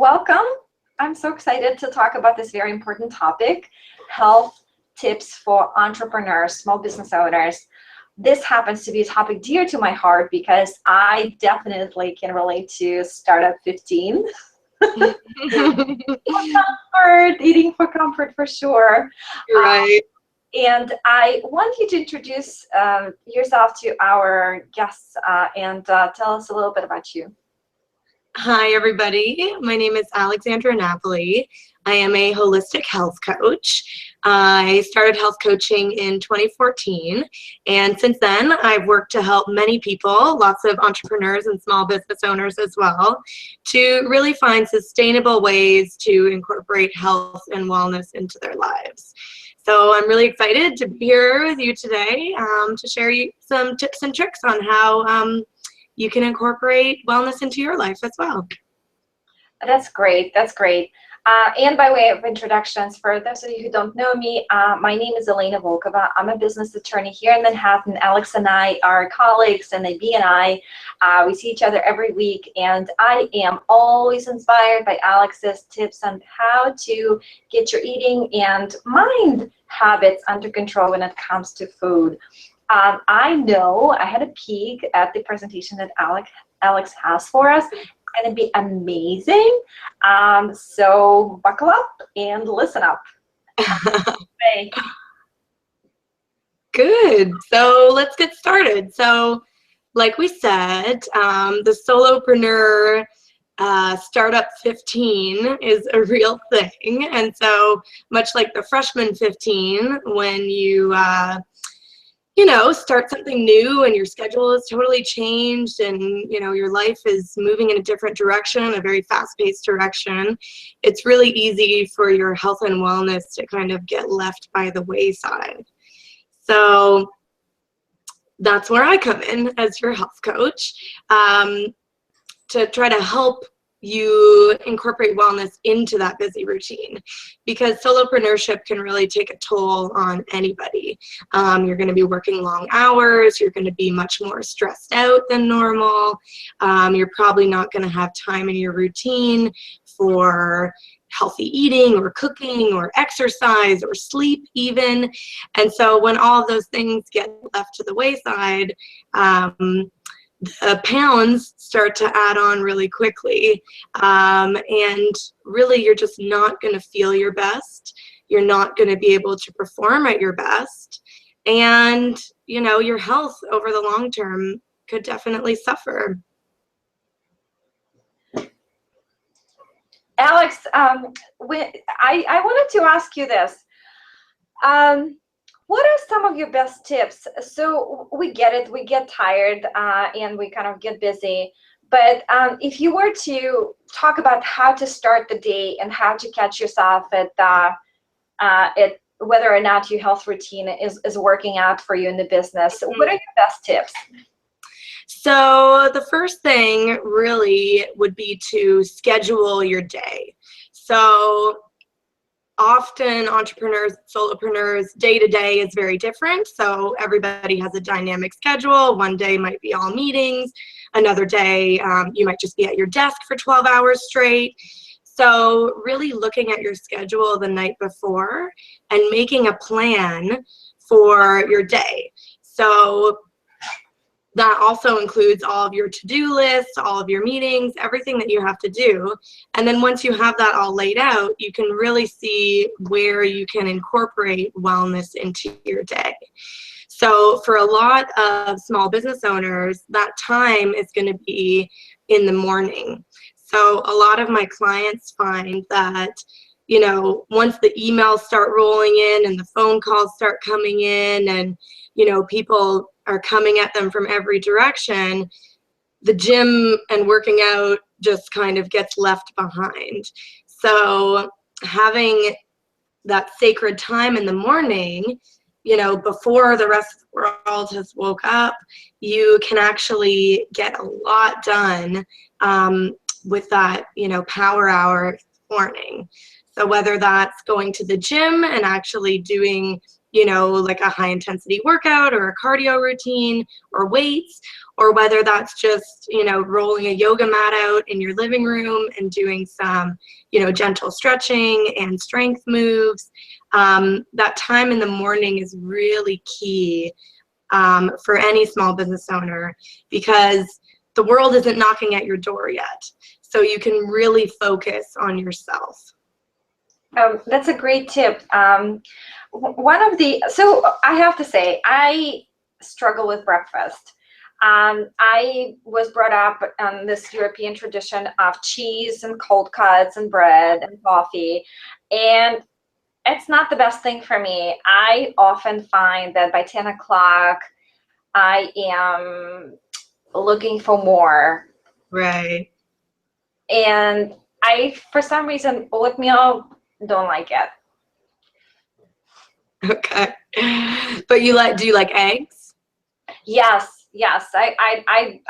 welcome. I'm so excited to talk about this very important topic, health tips for entrepreneurs, small business owners. This happens to be a topic dear to my heart because I definitely can relate to Startup 15. For comfort, eating for comfort for sure. Right. And I want you to introduce yourself to our guests and tell us a little bit about you. Hi, everybody. My name is Alexandra Napoli. I am a holistic health coach. I started health coaching in 2014, and since then, I've worked to help many people, lots of entrepreneurs and small business owners as well, to really find sustainable ways to incorporate health and wellness into their lives. So I'm really excited to be here with you today to share you some tips and tricks on how you can incorporate wellness into your life as well. That's great. That's great. And by way of introductions, for those of you who don't know me, my name is Elena Volkova. I'm a business attorney here in Manhattan. Alex and I are colleagues, and we see each other every week. And I am always inspired by Alex's tips on how to get your eating and mind habits under control when it comes to food. I know I had a peek at the presentation that Alex has for us. It's going to be amazing. So buckle up and listen up. Good. So let's get started. So like we said, the Solopreneur Startup 15 is a real thing. And so much like the Freshman 15, when you start something new and your schedule is totally changed and, your life is moving in a different direction, a very fast-paced direction, it's really easy for your health and wellness to kind of get left by the wayside. So that's where I come in as your health coach, to try to help you incorporate wellness into that busy routine, because solopreneurship can really take a toll on anybody. You're going to be working long hours, you're going to be much more stressed out than normal, you're probably not going to have time in your routine for healthy eating or cooking or exercise or sleep even. And so when all of those things get left to the wayside, the pounds start to add on really quickly, and really you're just not going to feel your best. You're not going to be able to perform at your best, and your health over the long term could definitely suffer. Alex, I wanted to ask you this. What are some of your best tips? So we get it, we get tired, and we kind of get busy. But if you were to talk about how to start the day and how to catch yourself at whether or not your health routine is working out for you in the business, what are your best tips? So the first thing really would be to schedule your day. So often entrepreneurs, solopreneurs, day-to-day is very different. So everybody has a dynamic schedule. One day might be all meetings. Another day, you might just be at your desk for 12 hours straight. So really looking at your schedule the night before and making a plan for your day. So that also includes all of your to-do lists, all of your meetings, everything that you have to do. And then once you have that all laid out, you can really see where you can incorporate wellness into your day. So for a lot of small business owners, that time is going to be in the morning. So a lot of my clients find that, once the emails start rolling in and the phone calls start coming in and, people are coming at them from every direction, the gym and working out just kind of gets left behind. So having that sacred time in the morning, before the rest of the world has woke up, you can actually get a lot done with that, power hour morning. So whether that's going to the gym and actually doing you know, like a high intensity workout or a cardio routine or weights, or whether that's just, you know, rolling a yoga mat out in your living room and doing some, you know, gentle stretching and strength moves. That time in the morning is really key for any small business owner, because the world isn't knocking at your door yet. So you can really focus on yourself. That's a great tip. So I have to say, I struggle with breakfast. I was brought up on this European tradition of cheese and cold cuts and bread and coffee, and it's not the best thing for me. I often find that by 10 o'clock, I am looking for more. Right. And for some reason, oatmeal, don't like it. Okay. But do you like eggs? Yes, yes. I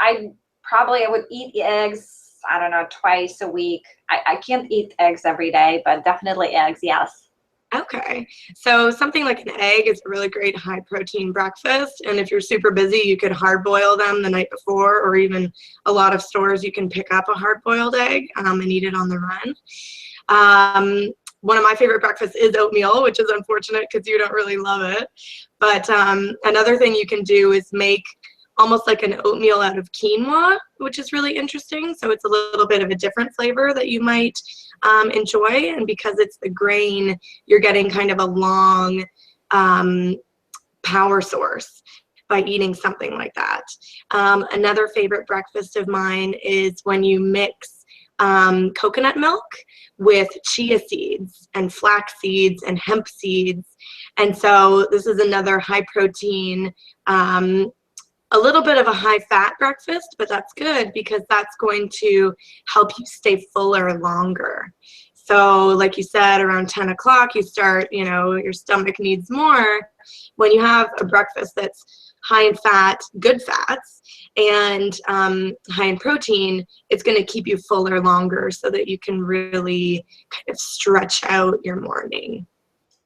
probably would eat eggs, I don't know, twice a week. I can't eat eggs every day, but definitely eggs, yes. Okay. So something like an egg is a really great high protein breakfast. And if you're super busy, you could hard boil them the night before, or even a lot of stores, you can pick up a hard boiled egg and eat it on the run. One of my favorite breakfasts is oatmeal, which is unfortunate because you don't really love it. But another thing you can do is make almost like an oatmeal out of quinoa, which is really interesting. So it's a little bit of a different flavor that you might enjoy. And because it's the grain, you're getting kind of a long power source by eating something like that. Another favorite breakfast of mine is when you mix coconut milk with chia seeds and flax seeds and hemp seeds. And so this is another high protein, a little bit of a high fat breakfast, but that's good because that's going to help you stay fuller longer. So like you said, around 10 o'clock, you start, you know, your stomach needs more. When you have a breakfast that's high in fat, good fats, and high in protein, it's going to keep you fuller longer so that you can really kind of stretch out your morning.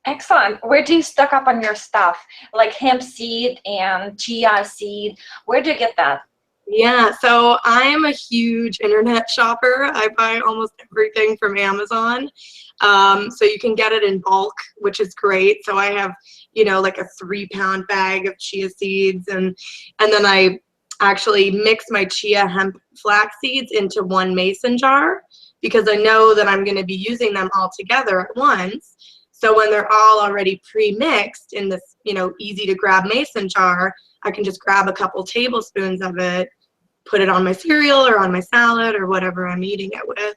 Excellent. Where do you stock up on your stuff? Like hemp seed and chia seed. Where do you get that? Yeah, so I am a huge internet shopper. I buy almost everything from Amazon. So you can get it in bulk, which is great. So I have, you know, like a 3-pound bag of chia seeds, and then I actually mix my chia, hemp, flax seeds into one mason jar because I know that I'm going to be using them all together at once. So when they're all already pre-mixed in this, you know, easy to grab mason jar, I can just grab a couple tablespoons of it, put it on my cereal or on my salad or whatever I'm eating it with.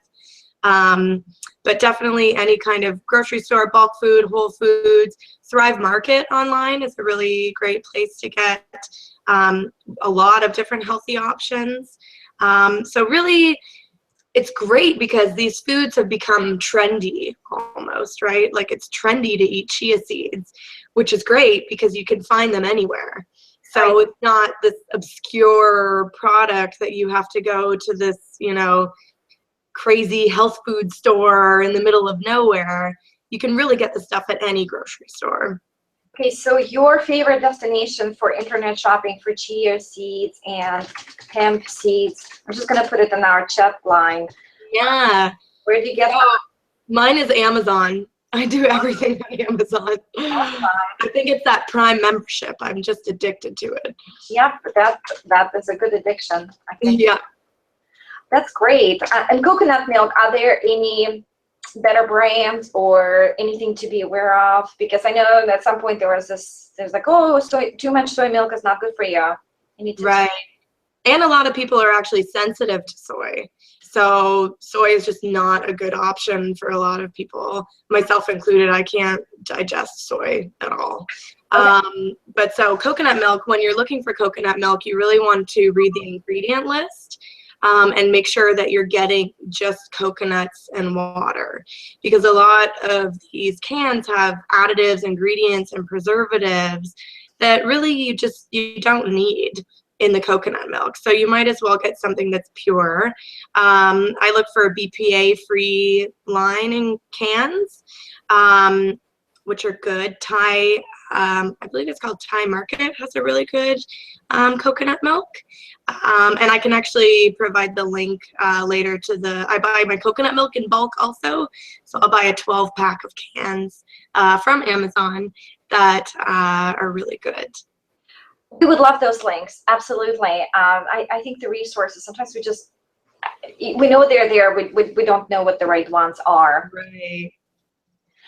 But definitely any kind of grocery store, bulk food, Whole Foods. Thrive Market online is a really great place to get a lot of different healthy options. So really, it's great because these foods have become trendy almost, right? Like it's trendy to eat chia seeds, which is great because you can find them anywhere. So Right. it's not this obscure product that you have to go to this, you know, crazy health food store in the middle of nowhere. You can really get the stuff at any grocery store. Okay, so your favorite destination for internet shopping for chia seeds and hemp seeds. I'm just gonna put it in our chat line. Yeah. Where do you get So that? mine is Amazon. I do everything on Amazon. I think it's that Prime membership. I'm just addicted to it. Yep, that is a good addiction, I think. Yeah. That's great. And coconut milk, are there any better brands or anything to be aware of? Because I know at some point there's like, oh, too much soy milk is not good for you. You need to. Right. And a lot of people are actually sensitive to soy. So soy is just not a good option for a lot of people, myself included. I can't digest soy at all. Okay. But so coconut milk, when you're looking for coconut milk, you really want to read the ingredient list and make sure that you're getting just coconuts and water, because a lot of these cans have additives, ingredients, and preservatives that really you don't need in the coconut milk. So you might as well get something that's pure. I look for a BPA-free line in cans, which are good. Thai I believe it's called Thai Market, has a really good coconut milk. And I can actually provide the link later to I buy my coconut milk in bulk also. So I'll buy a 12-pack of cans from Amazon that are really good. We would love those links. Absolutely. I think the resources, sometimes we know they're there. We don't know what the right ones are. Right.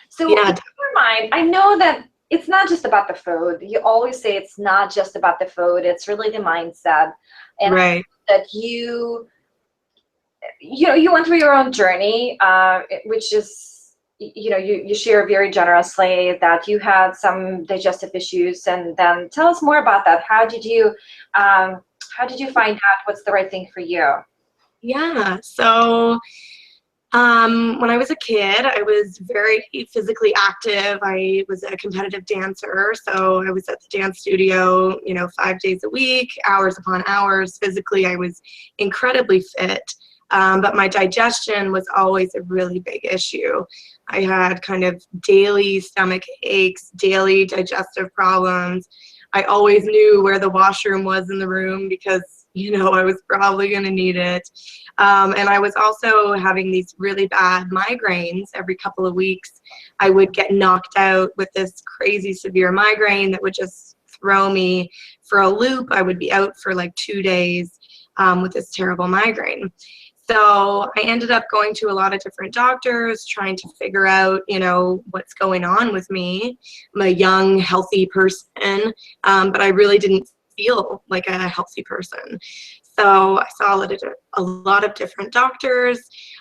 So Yeah. in your mind, I know that it's not just about the food. You always say it's not just about the food. It's really the mindset. And Right. that you went through your own journey, which is, you share very generously that you had some digestive issues, and then tell us more about that. How did you find out what's the right thing for you? Yeah. So when I was a kid, I was very physically active. I was a competitive dancer, so I was at the dance studio, 5 days a week, hours upon hours. Physically, I was incredibly fit, but my digestion was always a really big issue. I had kind of daily stomach aches, daily digestive problems. I always knew where the washroom was in the room because, I was probably going to need it. And I was also having these really bad migraines every couple of weeks. I would get knocked out with this crazy severe migraine that would just throw me for a loop. I would be out for like 2 days with this terrible migraine. So I ended up going to a lot of different doctors, trying to figure out, what's going on with me. I'm a young, healthy person, but I really didn't feel like a healthy person. So I saw a lot of different doctors,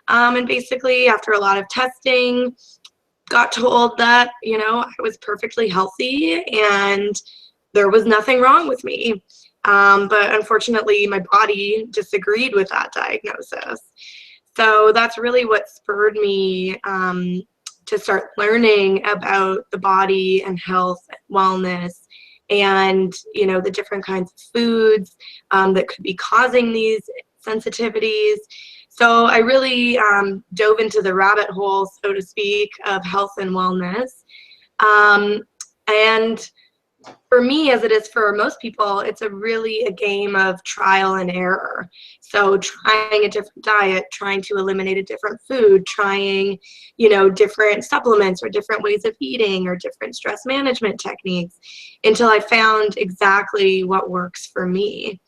and basically after a lot of testing, got told that, I was perfectly healthy and there was nothing wrong with me. But unfortunately, my body disagreed with that diagnosis. So that's really what spurred me to start learning about the body and health and wellness, and the different kinds of foods that could be causing these sensitivities. So I really dove into the rabbit hole, so to speak, of health and wellness. And for me, as it is for most people, it's really a game of trial and error. So trying a different diet, trying to eliminate a different food, trying, different supplements or different ways of eating or different stress management techniques until I found exactly what works for me.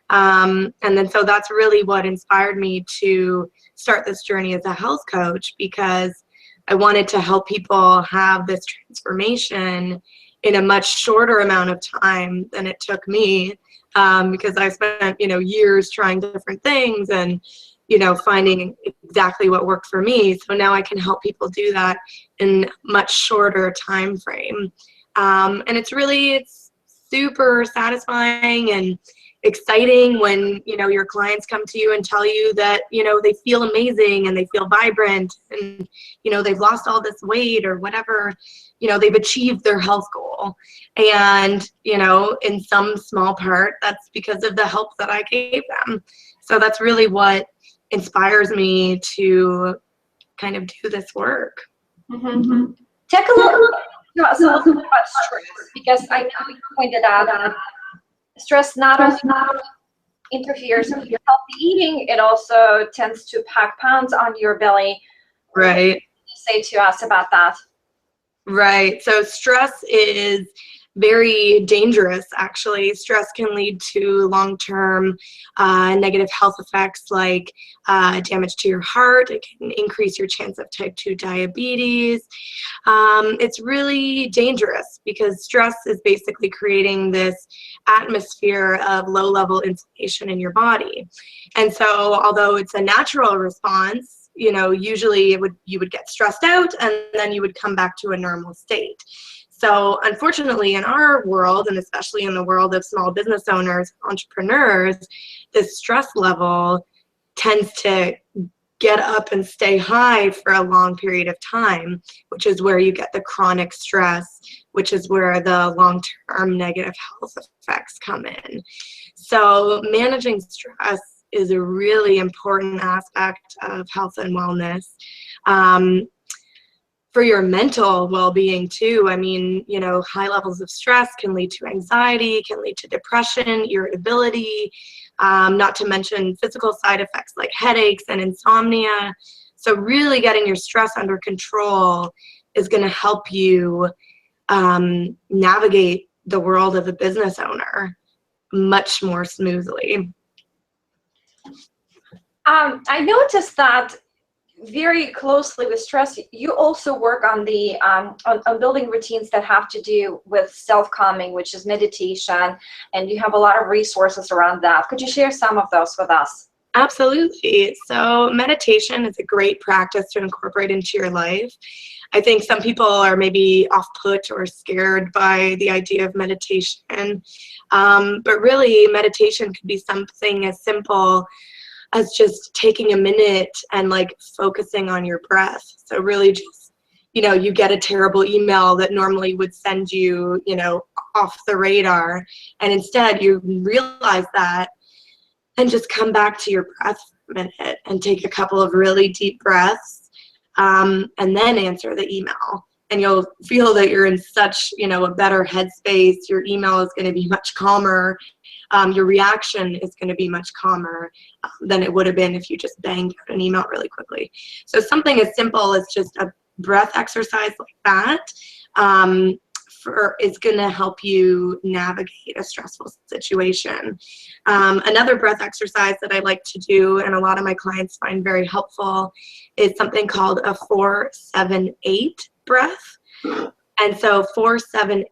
And then so that's really what inspired me to start this journey as a health coach, because I wanted to help people have this transformation in a much shorter amount of time than it took me, because I spent, years trying different things and, finding exactly what worked for me. So now I can help people do that in much shorter time frame. And it's super satisfying and exciting when, your clients come to you and tell you that, they feel amazing and they feel vibrant and, they've lost all this weight or whatever, they've achieved their health goal. And, in some small part, that's because of the help that I gave them. So that's really what inspires me to kind of do this work. Mm-hmm. Talk a little bit about stress, because I know you pointed out that stress not only interferes with your healthy eating, it also tends to pack pounds on your belly. Right. What can you say to us about that? Right. So stress is very dangerous, actually. Stress can lead to long-term negative health effects like damage to your heart. It can increase your chance of type 2 diabetes. It's really dangerous because stress is basically creating this atmosphere of low-level inflammation in your body. And so although it's a natural response, usually you would get stressed out and then you would come back to a normal state. So unfortunately, in our world, and especially in the world of small business owners, entrepreneurs, this stress level tends to get up and stay high for a long period of time, which is where you get the chronic stress, which is where the long-term negative health effects come in. So managing stress is a really important aspect of health and wellness. for your mental well-being too. I mean, you know, high levels of stress can lead to anxiety, can lead to depression, irritability, not to mention physical side effects like headaches and insomnia. So really getting your stress under control is going to help you navigate the world of a business owner much more smoothly. I noticed that very closely with stress, you also work on the on building routines that have to do with self-calming, which is meditation, and you have a lot of resources around that. Could you share some of those with us? Absolutely. So meditation is a great practice to incorporate into your life. I think some people are maybe off-put or scared by the idea of meditation, but really meditation could be something as simple as just taking a minute and like focusing on your breath. So really just, you know, you get a terrible email that normally would send you, you know, off the radar, and instead you realize that and just come back to your breath for a minute and take a couple of really deep breaths, and then answer the email. And you'll feel that you're in such, you know, a better headspace. Your email is going to be much calmer. Your reaction is going to be much calmer than it would have been if you just banged out an email really quickly. So something as simple as just a breath exercise like that is going to help you navigate a stressful situation. Another breath exercise that I like to do, and a lot of my clients find very helpful, is something called a 4-7-8 breath. And so 4-7-8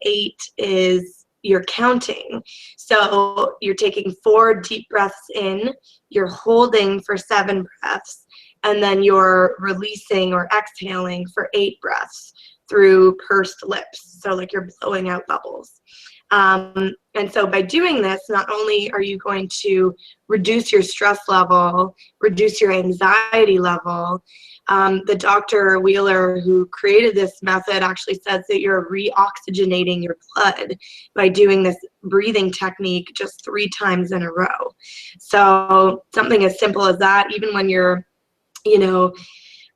is you're counting. So you're taking 4 deep breaths in, you're holding for 7 breaths, and then you're releasing or exhaling for 8 breaths through pursed lips. So like you're blowing out bubbles. And so by doing this, not only are you going to reduce your stress level, reduce your anxiety level, the Dr. Wheeler who created this method actually says that you're reoxygenating your blood by doing this breathing technique just 3 times in a row. So something as simple as that, even when you're, you know,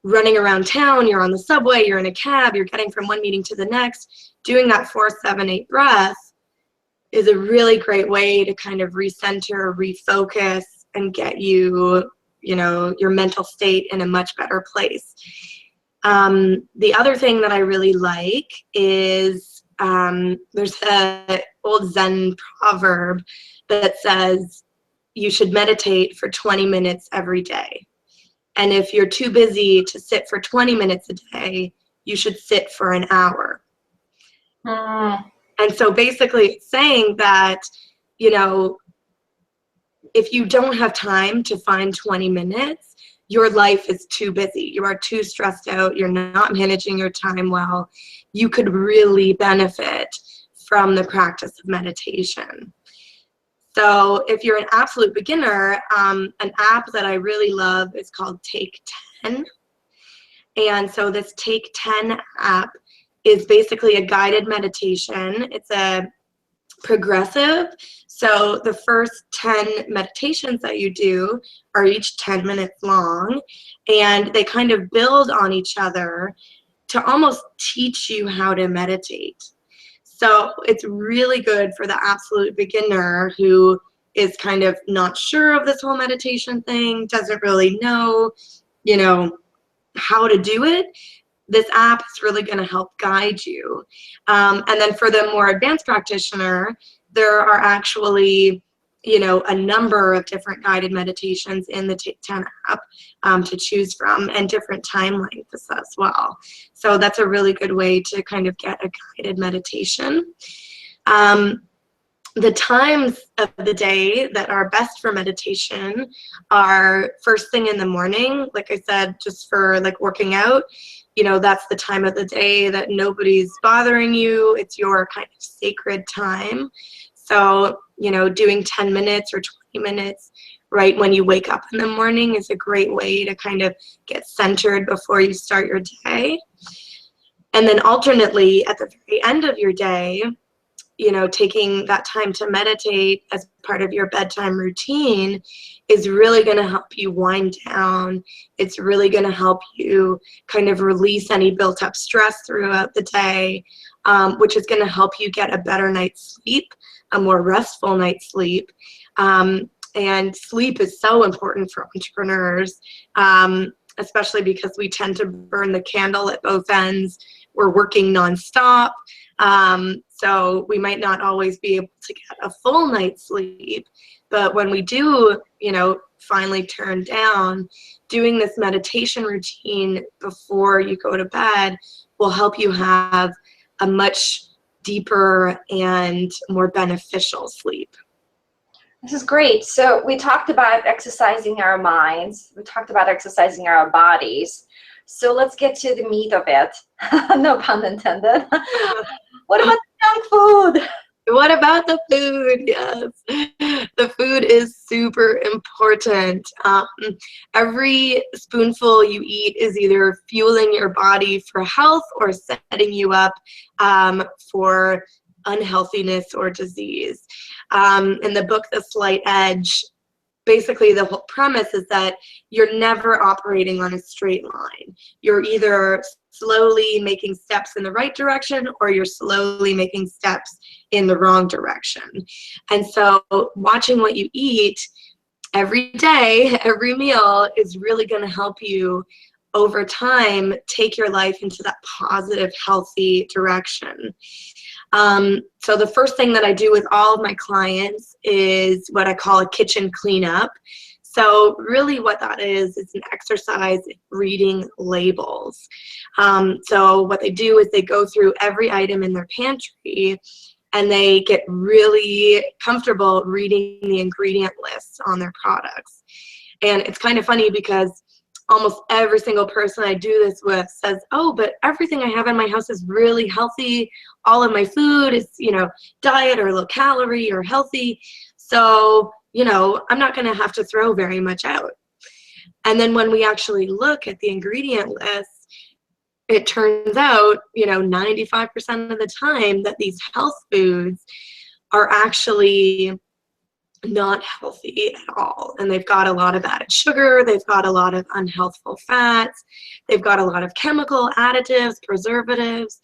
running around town, you're on the subway, you're in a cab, you're getting from one meeting to the next, doing that 4-7-8 breath is a really great way to kind of recenter, refocus, and get you, you know, your mental state in a much better place. The other thing that I really like is there's an old Zen proverb that says you should meditate for 20 minutes every day. And if you're too busy to sit for 20 minutes a day, you should sit for an hour. And so basically it's saying that, you know, if you don't have time to find 20 minutes, your life is too busy. You are too stressed out. You're not managing your time well. You could really benefit from the practice of meditation. So if you're an absolute beginner, an app that I really love is called Take 10. And so this Take 10 app is basically a guided meditation. It's a progressive. So the first 10 meditations that you do are each 10 minutes long, and they kind of build on each other to almost teach you how to meditate. So it's really good for the absolute beginner who is kind of not sure of this whole meditation thing, doesn't really know, you know, how to do it. This app is really going to help guide you. And then for the more advanced practitioner, there are actually, you know, a number of different guided meditations in the Take 10 app to choose from, and different time lengths as well. So that's a really good way to kind of get a guided meditation. The times of the day that are best for meditation are first thing in the morning. Like I said, just for like working out, you know, that's the time of the day that nobody's bothering you. It's your kind of sacred time. So, you know, doing 10 minutes or 20 minutes right when you wake up in the morning is a great way to kind of get centered before you start your day. And then alternately at the very end of your day, taking that time to meditate as part of your bedtime routine is really going to help you wind down. It's really going to help you kind of release any built up stress throughout the day, which is going to help you get a better night's sleep, a more restful night's sleep. And sleep is so important for entrepreneurs, especially because we tend to burn the candle at both ends. We're working nonstop. So we might not always be able to get a full night's sleep. But when we do, finally turn down, doing this meditation routine before you go to bed will help you have a much deeper and more beneficial sleep. This is great. So we talked about exercising our minds. We talked about exercising our bodies. So let's get to the meat of it. No pun intended. What about junk food? What about the food? Yes, the food is super important. Every spoonful you eat is either fueling your body for health or setting you up for unhealthiness or disease. In the book, The Slight Edge, basically the whole premise is that you're never operating on a straight line. You're either slowly making steps in the right direction or you're slowly making steps in the wrong direction. And so watching what you eat every day, every meal is really going to help you over time take your life into that positive, healthy direction. So the first thing that I do with all of my clients is what I call a kitchen cleanup. So really what that is an exercise in reading labels. So what they do is they go through every item in their pantry and they get really comfortable reading the ingredient lists on their products. And it's kind of funny because almost every single person I do this with says, oh, but everything I have in my house is really healthy. All of my food is, diet or low calorie or healthy. So, I'm not going to have to throw very much out. And then when we actually look at the ingredient list, it turns out, 95% of the time that these health foods are actually not healthy at all. And they've got a lot of added sugar, they've got a lot of unhealthful fats, they've got a lot of chemical additives, preservatives.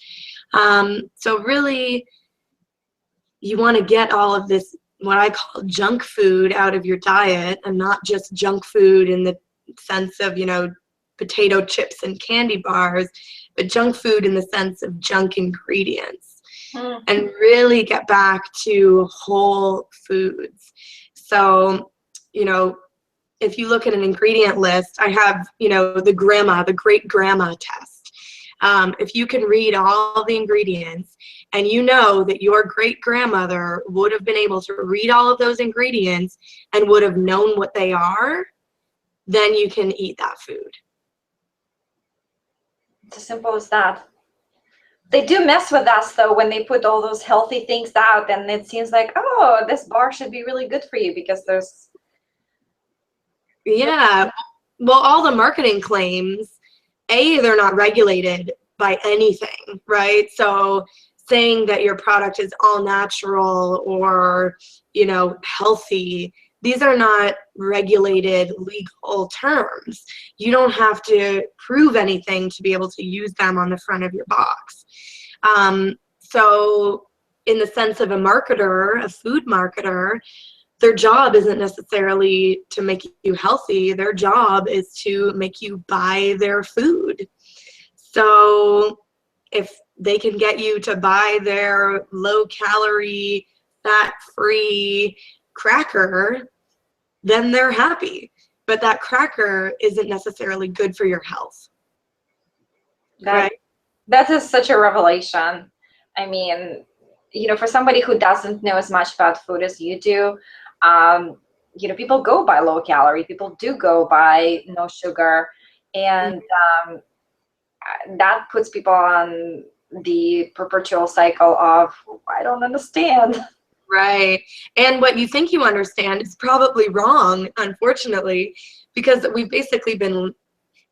So really, you want to get all of this, what I call junk food, out of your diet, and not just junk food in the sense of, potato chips and candy bars, but junk food in the sense of junk ingredients. And really get back to whole foods. So, if you look at an ingredient list, I have, the great grandma test. If you can read all the ingredients and you know that your great grandmother would have been able to read all of those ingredients and would have known what they are, then you can eat that food. It's as simple as that. They do mess with us though when they put all those healthy things out, and it seems like, oh, this bar should be really good for you because there's. Yeah, well, all the marketing claims, they're not regulated by anything, right? So saying that your product is all natural or, healthy, these are not regulated legal terms. You don't have to prove anything to be able to use them on the front of your box. So in the sense of a marketer, a food marketer, their job isn't necessarily to make you healthy. Their job is to make you buy their food. So if they can get you to buy their low-calorie, fat-free cracker, then they're happy. But that cracker isn't necessarily good for your health. Right? That is such a revelation. I mean, for somebody who doesn't know as much about food as you do, people go by low calorie, people do go by no sugar, and that puts people on the perpetual cycle of, I don't understand. Right. And what you think you understand is probably wrong, unfortunately, because we've basically been,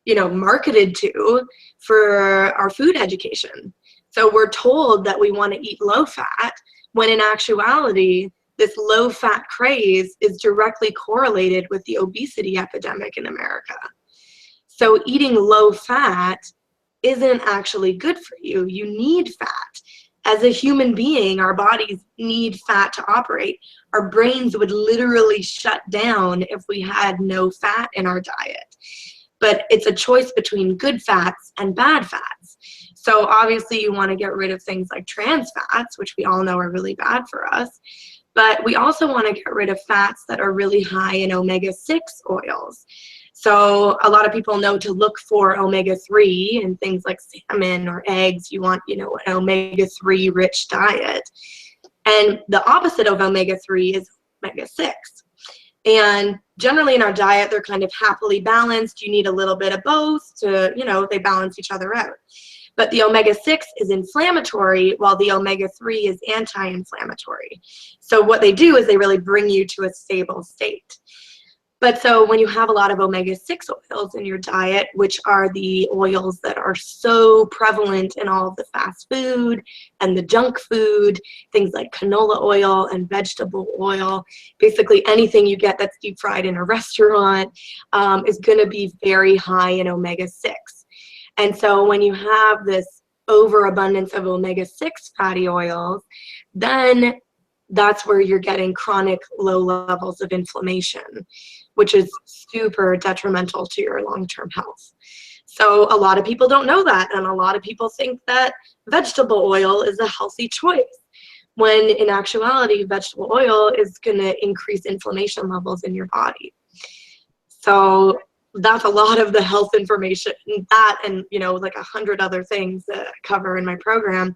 marketed to for our food education. So we're told that we want to eat low fat, when in actuality, this low-fat craze is directly correlated with the obesity epidemic in America. So eating low-fat isn't actually good for you. You need fat. As a human being, our bodies need fat to operate. Our brains would literally shut down if we had no fat in our diet. But it's a choice between good fats and bad fats. So obviously you want to get rid of things like trans fats, which we all know are really bad for us. But we also want to get rid of fats that are really high in omega-6 oils. So a lot of people know to look for omega-3 in things like salmon or eggs. You want, an omega-3 rich diet. And the opposite of omega-3 is omega-6. And generally in our diet, they're kind of happily balanced. You need a little bit of both to, they balance each other out. But the omega-6 is inflammatory, while the omega-3 is anti-inflammatory. So what they do is they really bring you to a stable state. But so when you have a lot of omega-6 oils in your diet, which are the oils that are so prevalent in all of the fast food and the junk food, things like canola oil and vegetable oil, basically anything you get that's deep fried in a restaurant is going to be very high in omega-6. And so when you have this overabundance of omega-6 fatty oils, then that's where you're getting chronic low levels of inflammation, which is super detrimental to your long-term health. So a lot of people don't know that, and a lot of people think that vegetable oil is a healthy choice, when in actuality, vegetable oil is going to increase inflammation levels in your body. So that's a lot of the health information, that and, like 100 other things that I cover in my program,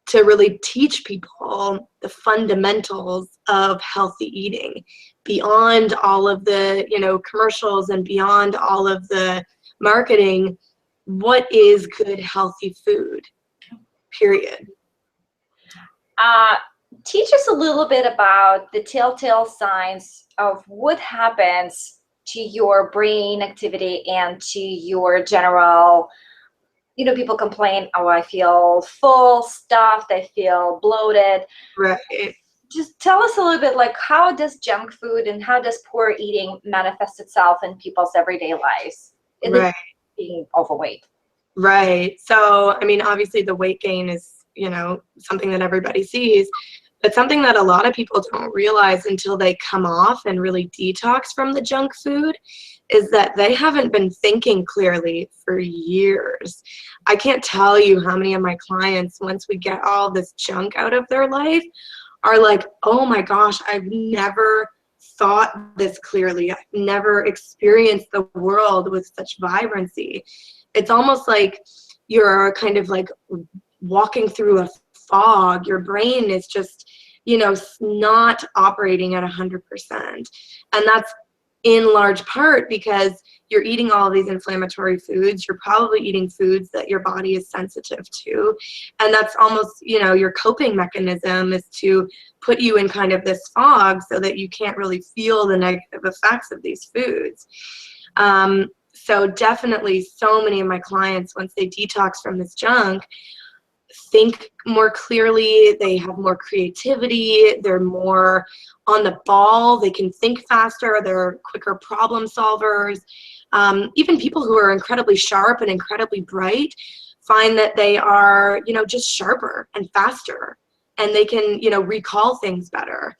to really teach people the fundamentals of healthy eating beyond all of the, commercials and beyond all of the marketing. What is good, healthy food, period. Teach us a little bit about the telltale signs of what happens to your brain activity and to your general, people complain, oh, I feel full, stuffed, I feel bloated. Right. Just tell us a little bit, like, how does junk food and how does poor eating manifest itself in people's everyday lives? Right. Being overweight. Right. So, obviously the weight gain is, something that everybody sees, but something that a lot of people don't realize until they come off and really detox from the junk food is that they haven't been thinking clearly for years. I can't tell you how many of my clients, once we get all this junk out of their life, are like, oh my gosh, I've never thought this clearly. I've never experienced the world with such vibrancy. It's almost like you're kind of like walking through a fog. Your brain is just, not operating at 100%. And that's in large part because you're eating all these inflammatory foods. You're probably eating foods that your body is sensitive to. And that's almost, your coping mechanism is to put you in kind of this fog so that you can't really feel the negative effects of these foods. So definitely so many of my clients, once they detox from this junk, think more clearly, they have more creativity, they're more on the ball, they can think faster, they're quicker problem solvers. Even people who are incredibly sharp and incredibly bright find that they are, just sharper and faster, and they can, recall things better.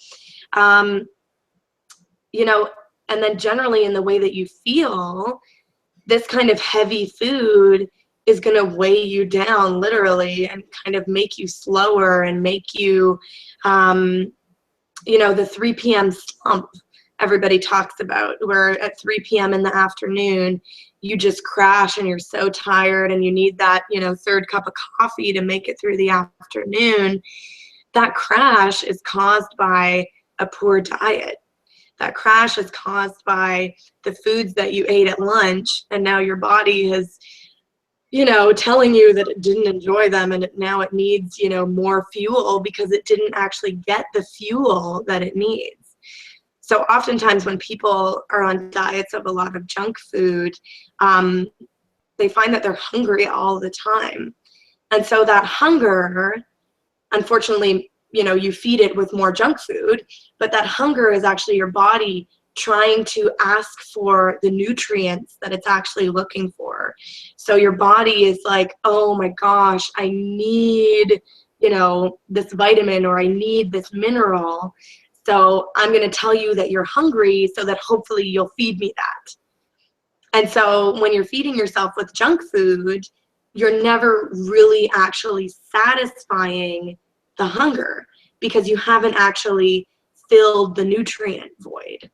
And then generally in the way that you feel, this kind of heavy food is going to weigh you down literally and kind of make you slower and make you, the 3 p.m. slump everybody talks about, where at 3 p.m. in the afternoon, you just crash and you're so tired and you need that, third cup of coffee to make it through the afternoon. That crash is caused by a poor diet. That crash is caused by the foods that you ate at lunch, and now your body has, telling you that it didn't enjoy them, and now it needs, more fuel because it didn't actually get the fuel that it needs. So oftentimes when people are on diets of a lot of junk food, they find that they're hungry all the time. And so that hunger, unfortunately, you feed it with more junk food, but that hunger is actually your body trying to ask for the nutrients that it's actually looking for. So your body is like, oh my gosh, I need, this vitamin, or I need this mineral. So I'm going to tell you that you're hungry so that hopefully you'll feed me that. And so when you're feeding yourself with junk food, you're never really actually satisfying the hunger because you haven't actually filled the nutrient void.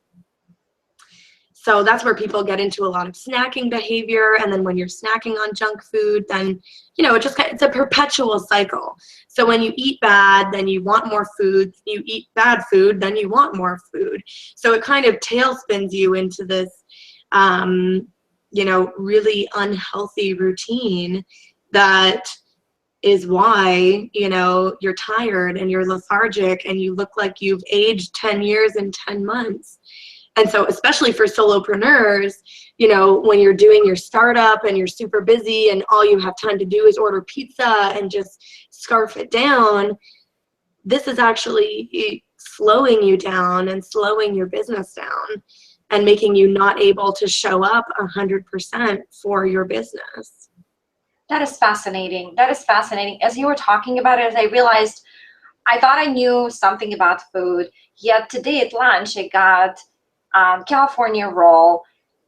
So that's where people get into a lot of snacking behavior. And then when you're snacking on junk food, then, it's a perpetual cycle. So when you eat bad, then you want more food. You eat bad food, then you want more food. So it kind of tailspins you into this, really unhealthy routine that is why, you're tired and you're lethargic and you look like you've aged 10 years in 10 months. And so especially for solopreneurs, when you're doing your startup and you're super busy and all you have time to do is order pizza and just scarf it down, this is actually slowing you down and slowing your business down and making you not able to show up 100% for your business. That is fascinating. That is fascinating. As you were talking about it, as I realized, I thought I knew something about food, yet today at lunch I got California roll,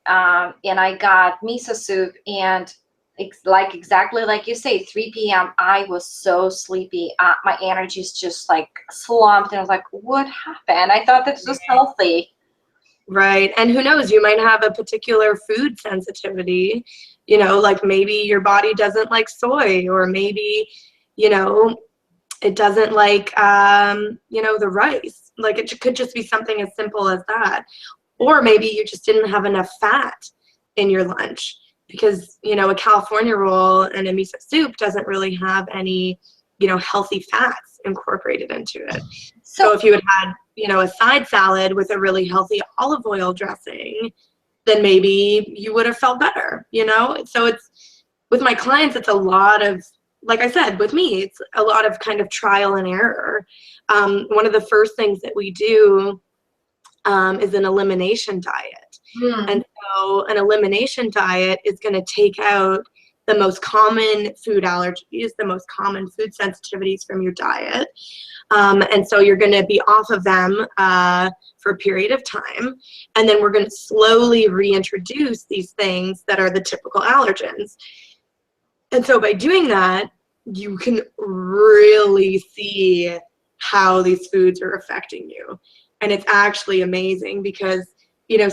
and I got miso soup, and exactly like you say, 3 p.m. I was so sleepy. My energy's just like slumped, and I was like, what happened? I thought this was healthy. Right. And who knows, you might have a particular food sensitivity, like maybe your body doesn't like soy, or maybe, it doesn't like, the rice. Like it could just be something as simple as that. Or maybe you just didn't have enough fat in your lunch because, a California roll and a miso soup doesn't really have any, healthy fats incorporated into it. So if you had had, a side salad with a really healthy olive oil dressing, then maybe you would have felt better, So it's, with my clients, it's a lot of, like I said, with me, it's a lot of kind of trial and error. One of the first things that we do is an elimination diet. And so an elimination diet is going to take out the most common food allergies, the most common food sensitivities from your diet. And so you're going to be off of them for a period of time. And then we're going to slowly reintroduce these things that are the typical allergens. And so by doing that, you can really see how these foods are affecting you. And it's actually amazing because,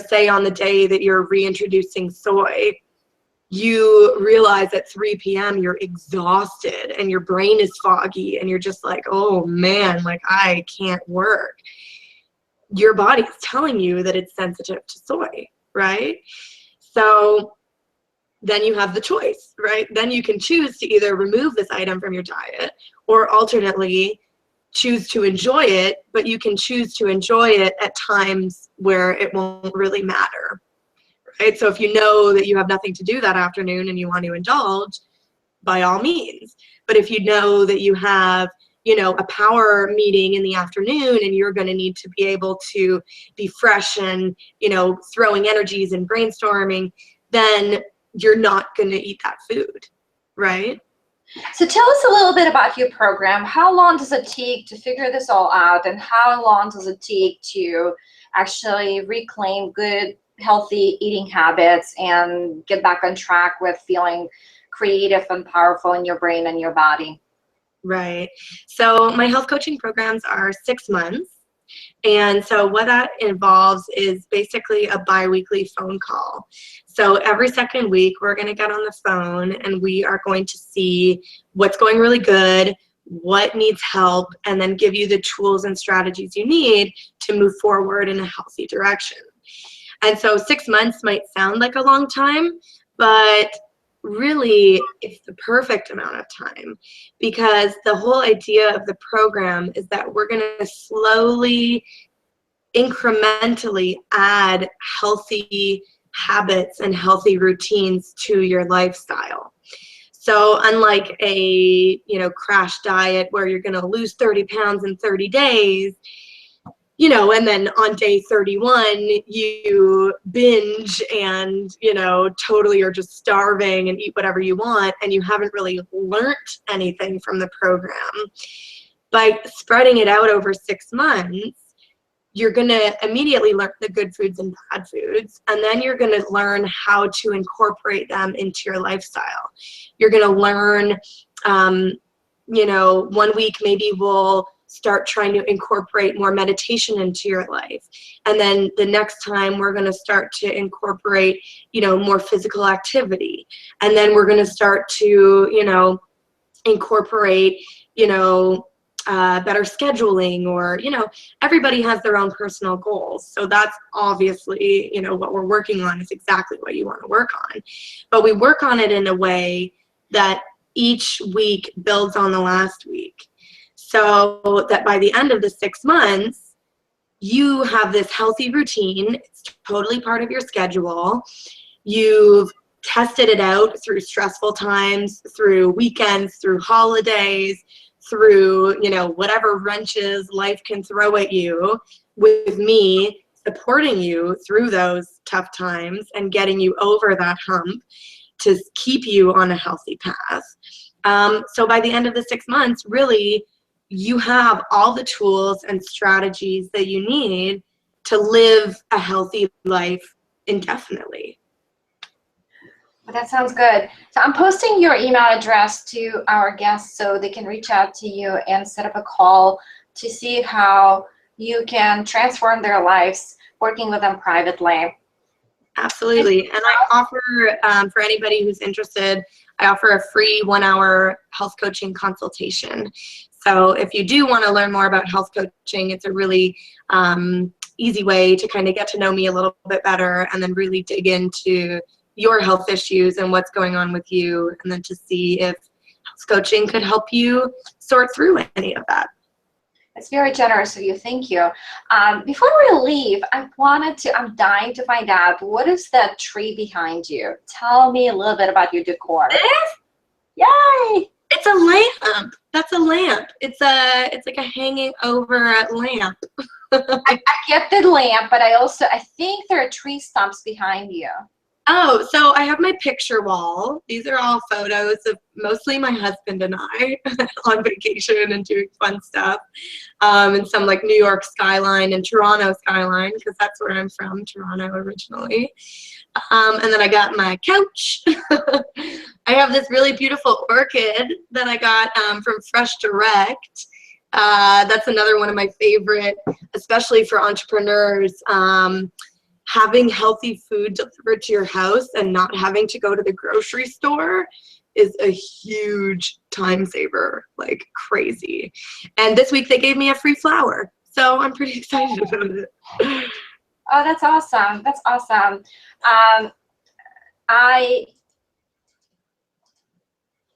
say on the day that you're reintroducing soy, you realize at 3 p.m. you're exhausted and your brain is foggy and you're just like, oh man, like I can't work. Your body is telling you that it's sensitive to soy, right? So then you have the choice, right? Then you can choose to either remove this item from your diet or alternately choose to enjoy it, but you can choose to enjoy it at times where it won't really matter, right? So if you know that you have nothing to do that afternoon and you want to indulge, by all means. But if you know that you have, a power meeting in the afternoon and you're going to need to be able to be fresh and, throwing energies and brainstorming, then you're not going to eat that food, right? So tell us a little bit about your program. How long does it take to figure this all out, and how long does it take to actually reclaim good, healthy eating habits and get back on track with feeling creative and powerful in your brain and your body? Right. So my health coaching programs are 6 months. And so what that involves is basically a bi-weekly phone call. So every second week, we're going to get on the phone and we are going to see what's going really good, what needs help, and then give you the tools and strategies you need to move forward in a healthy direction. And so 6 months might sound like a long time, but really it's the perfect amount of time, because the whole idea of the program is that we're going to slowly, incrementally add healthy habits and healthy routines to your lifestyle. So unlike a, crash diet where you're going to lose 30 pounds in 30 days, and then on day 31, you binge and, totally are just starving and eat whatever you want, and you haven't really learnt anything from the program. By spreading it out over 6 months, you're going to immediately learn the good foods and bad foods, and then you're going to learn how to incorporate them into your lifestyle. You're going to learn, 1 week maybe we'll start trying to incorporate more meditation into your life. And then the next time we're going to start to incorporate, more physical activity. And then we're going to start to, incorporate, better scheduling, or, everybody has their own personal goals. So that's obviously, what we're working on is exactly what you want to work on. But we work on it in a way that each week builds on the last week. So that by the end of the 6 months, you have this healthy routine. It's totally part of your schedule. You've tested it out through stressful times, through weekends, through holidays, through, whatever wrenches life can throw at you, with me supporting you through those tough times and getting you over that hump to keep you on a healthy path. So by the end of the 6 months, really, you have all the tools and strategies that you need to live a healthy life indefinitely. Well, that sounds good. So I'm posting your email address to our guests so they can reach out to you and set up a call to see how you can transform their lives working with them privately. Absolutely. And I offer, for anybody who's interested, I offer a free 1-hour health coaching consultation. So if you do want to learn more about health coaching, it's a really easy way to kind of get to know me a little bit better, and then really dig into your health issues and what's going on with you, and then to see if health coaching could help you sort through any of that. It's very generous of you. Thank you. Before we leave, I'm dying to find out, what is that tree behind you? Tell me a little bit about your decor. This? Yay! It's a lamp. That's a lamp. It's like a hanging over lamp. I get the lamp, but I think there are tree stumps behind you. Oh, so I have my picture wall. These are all photos of mostly my husband and I on vacation and doing fun stuff. And some like New York skyline and Toronto skyline, because that's where I'm from, Toronto originally. And then I got my couch. I have this really beautiful orchid that I got from Fresh Direct. That's another one of my favorite, especially for entrepreneurs. Having healthy food delivered to your house and not having to go to the grocery store is a huge time saver, like crazy. And this week they gave me a free flower, so I'm pretty excited about it. Oh, that's awesome. That's awesome.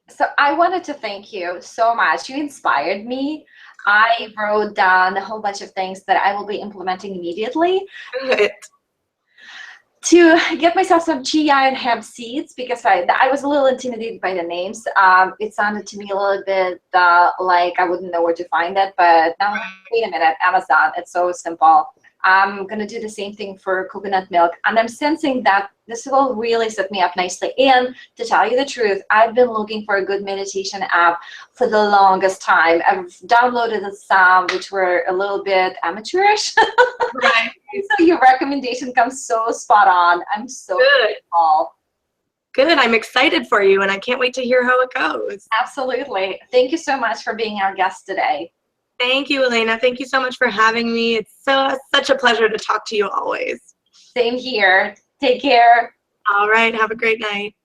So I wanted to thank you so much. You inspired me. I wrote down a whole bunch of things that I will be implementing immediately. Good. To get myself some chia and hemp seeds, because I was a little intimidated by the names. It sounded to me a little bit like I wouldn't know where to find it, but now, wait a minute, Amazon, it's so simple. I'm going to do the same thing for coconut milk, and I'm sensing that this will really set me up nicely. And to tell you the truth, I've been looking for a good meditation app for the longest time. I've downloaded some which were a little bit amateurish. Right. So your recommendation comes so spot on. I'm so grateful. Good. I'm excited for you, and I can't wait to hear how it goes. Absolutely. Thank you so much for being our guest today. Thank you, Elena. Thank you so much for having me. It's such a pleasure to talk to you always. Same here. Take care. All right. Have a great night.